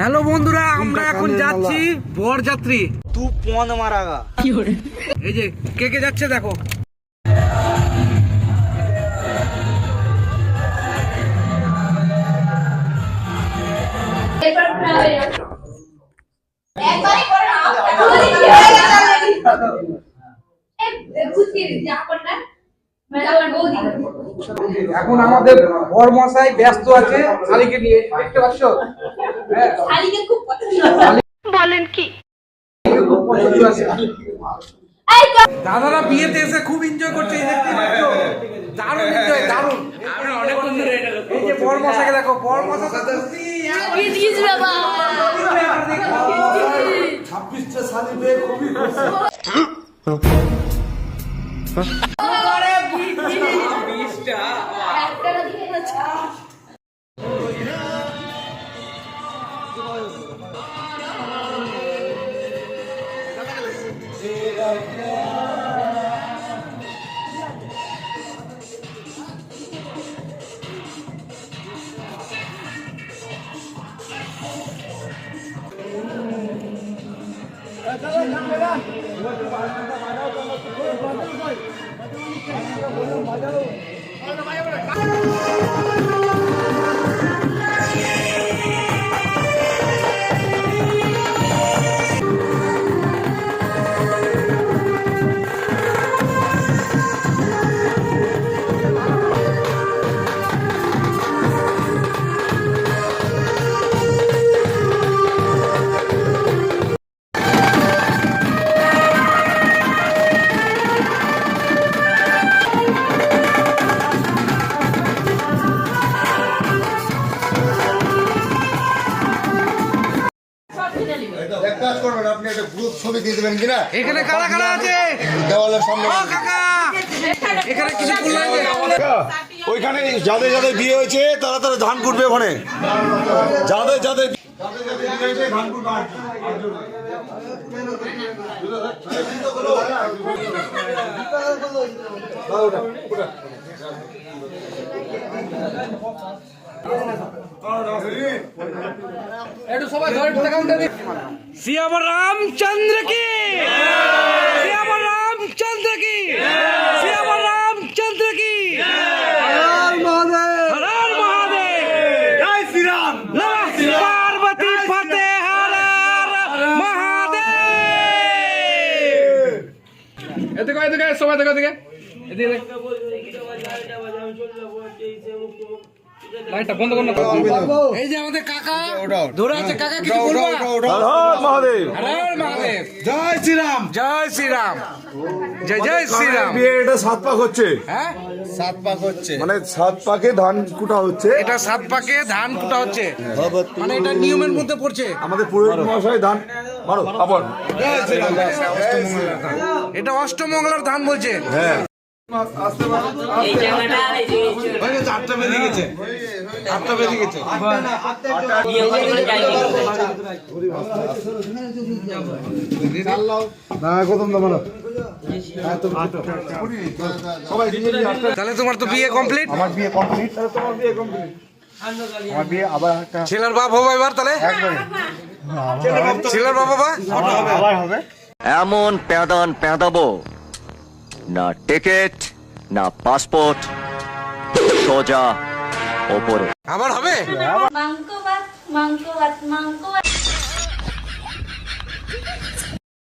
Hello বন্ধুরা, আমরা এখন যাচ্ছি বরযাত্রী। তু পন মারাগা এই যে কে কে যাচ্ছে দেখো। এখন আমাদের বর মশাই ব্যস্ত আছে শালিকে নিয়ে, দেখতে পাচ্ছ? শালিকে খুব পছন্দ বলেন কি? দাদারা বিয়েতে এসে খুব এনজয় করছে, এই দেখতে পাচ্ছ? দারুণ এনজয়, দারুণ। আমরা অনেকক্ষণ ধরে এটা দেখো। এই যে বর মশাইকে দেখো, বর মশাই তো খুশি। গিজ গিজ বাবা 26টা শালি পেয়ে খুবই খুশি। আরে 20টা একটা দিকে আছে। এক কাজ করবেন, আপনি একটা গ্রুপ ছবি দিয়ে দেবেন কিনা এখানে কারা কারা আছে? দেওয়ালের সামনে। ও কাকা, এখানে কিছু বললেন? ওইখানে যাদের যাদের বিয়ে হয়েছে তারা তারা ধান কুটবে ওখানে, যাদের যাদের বিয়ে হয়েছে ধান কুটবে। একটু সবাই ধরে দেখান দেবে। শ্রীরাম রামচন্দ্র কি, শ্রীরাম রামচন্দ্র কি, শ্রীরাম রামচন্দ্র কি। হর হর মহাদেব, হর হর মহাদেব, জয় শ্রীরাম, নমঃ পার্বতী ফতে, হর হর মহাদেব। এদিকে এদিকে সবাই দেখো, এদিকে এদিকে লাইটটা বন্ধ করুন। এই যে আমাদের কাকা ধরে আছে, কাকা কিছু বলবা? হর হর মহাদেব, হর হর মহাদেব, জয় শ্রীরাম, জয় শ্রীরাম, জয় জয় শ্রীরাম। বিয়ে এটা 7 পাক হচ্ছে, হ্যাঁ 7 পাক হচ্ছে, মানে 7 পাকে ধান কুটা হচ্ছে। এটা 7 পাকে ধান কুটা হচ্ছে, মানে এটা নিয়মের মধ্যে পড়ছে। আমাদের পুরোহিত মহাশয় ধান মারো আপন। এটা অষ্টমঙ্গলার ধান বলছে। হ্যাঁ, আটটা বেজে গেছে, আটটা বেজে গেছে। তাহলে তোমার তো বিয়ে কমপ্লিট। আমার বিয়ে কমপ্লিট, তোমার বিয়ে কমপ্লিট। আমার বিয়ে আবার একটা ছেলের বাপ হবে এবার, তাহলে ছেলের বাপ হবে, আবার হবে। এমন প্যাদান প্যাদাবো না টিকিট না পাসপোর্ট, সোজা ওপরে। আবার হবে। মাংকো ভাত মাংকো ভাত মাংকো ভাত